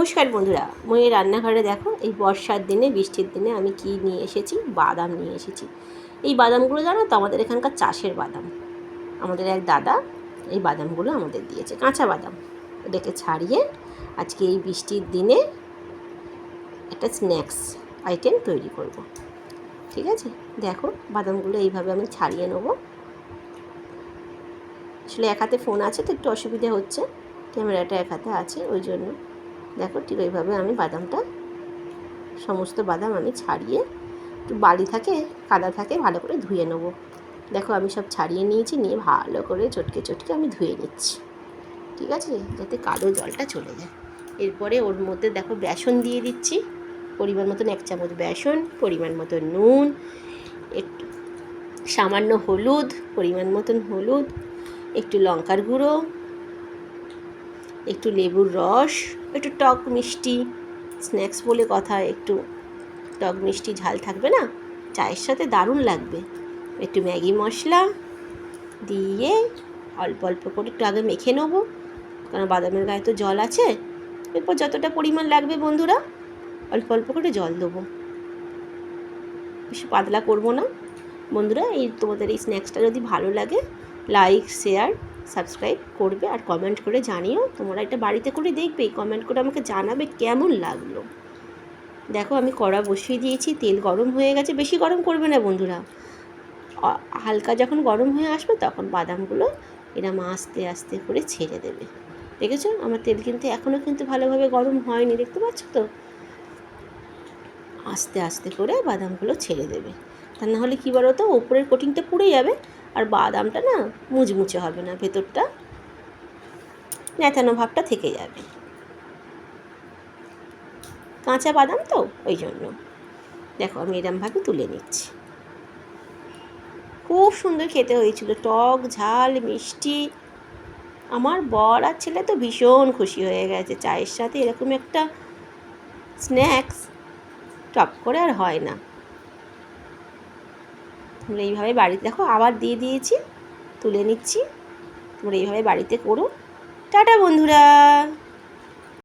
নমস্কার বন্ধুরা, মই রান্নাঘরে দেখো এই বর্ষার দিনে বৃষ্টির দিনে আমি কি নিয়ে এসেছি, বাদাম নিয়ে এসেছি। এই বাদামগুলো জানো তো আমাদের এখানকার চাষের বাদাম। আমাদের এক দাদা এই বাদামগুলো আমাদের দিয়েছে, কাঁচা বাদাম। এটাকে ছাড়িয়ে আজকে এই বৃষ্টির দিনে একটা স্ন্যাক্স আইটেম তৈরি করব। ঠিক আছে, দেখো বাদামগুলো এইভাবে আমি ছাড়িয়ে নেবো। আসলে এক হাতে ফোন আছে তো একটু অসুবিধা হচ্ছে, ক্যামেরাটা এক হাতে আছে ওই জন্য। দেখো ঠিক ওইভাবে আমি বাদামটা, সমস্ত বাদাম আমি ছাড়িয়ে, একটু বালি থাকে কাদা থাকে, ভালো করে ধুয়ে নেবো। দেখো আমি সব ছাড়িয়ে নিয়েছি, নিয়ে ভালো করে চটকে চটকে আমি ধুয়ে নিচ্ছি। ঠিক আছে, যাতে কালো জলটা চলে যায়। এরপরে ওর মধ্যে দেখো বেসন দিয়ে দিচ্ছি, পরিমাণ মতন 1 চামচ বেসন, পরিমাণ মতো নুন, একটু সামান্য হলুদ, পরিমাণ মতন হলুদ, একটু লঙ্কার গুঁড়ো, একটু লেবুর রস, একটু টক মিষ্টি। স্ন্যাক্স বলে কথা, একটু টক মিষ্টি ঝাল থাকবে না, চায়ের সাথে দারুণ লাগবে। একটু ম্যাগি মশলা দিয়ে অল্প অল্প করে একটু আগে মেখে নেবো, কারণ বাদামের গায়ে তো জল আছে। এরপর যতটা পরিমাণ লাগবে বন্ধুরা, অল্প অল্প করে জল দেবো, বেশি পাতলা করবো না। বন্ধুরা এই তোমাদের এই স্ন্যাক্সটা যদি ভালো লাগে, লাইক শেয়ার সাবস্ক্রাইব করবে, আর কমেন্ট করে জানিও। তোমরা এটা বাড়িতে করে দেখবে, কমেন্ট করে আমাকে জানাবে কেমন লাগলো। দেখো আমি কড়া বসিয়ে দিয়েছি, তেল গরম হয়ে গেছে। বেশি গরম করবে না বন্ধুরা, হালকা যখন গরম হয়ে আসবে তখন বাদামগুলো এরম আস্তে আস্তে করে ছেড়ে দেবে। দেখেছো আমার তেল কিন্তু এখনও কিন্তু ভালোভাবে গরম হয়নি, দেখতে পাচ্ছ তো। আস্তে আস্তে করে বাদামগুলো ছেড়ে দেবে, তা না হলে কী বলো তো, ওপরের কোটিংটা পুড়ে যাবে আর বাদামটা না মুচমুচে হবে না, ভেতরটা ন্যাতানো ভাবটা থেকে যাবে। কাঁচা বাদাম তো ওই জন্য। দেখো আমি এরমভাবে তুলে নিচ্ছি। খুব সুন্দর খেতে হয়েছিল, টক ঝাল মিষ্টি। আমার বর আর ছেলে তো ভীষণ খুশি হয়ে গেছে। চায়ের সাথে এরকম একটা স্ন্যাক্স টপ করে আর হয় না। তোমরা এইভাবে বাড়িতে, দেখো আবার দিয়ে দিয়েছি, তুলে নিচ্ছি। তোমরা এইভাবে বাড়িতে করো। টাটা বন্ধুরা।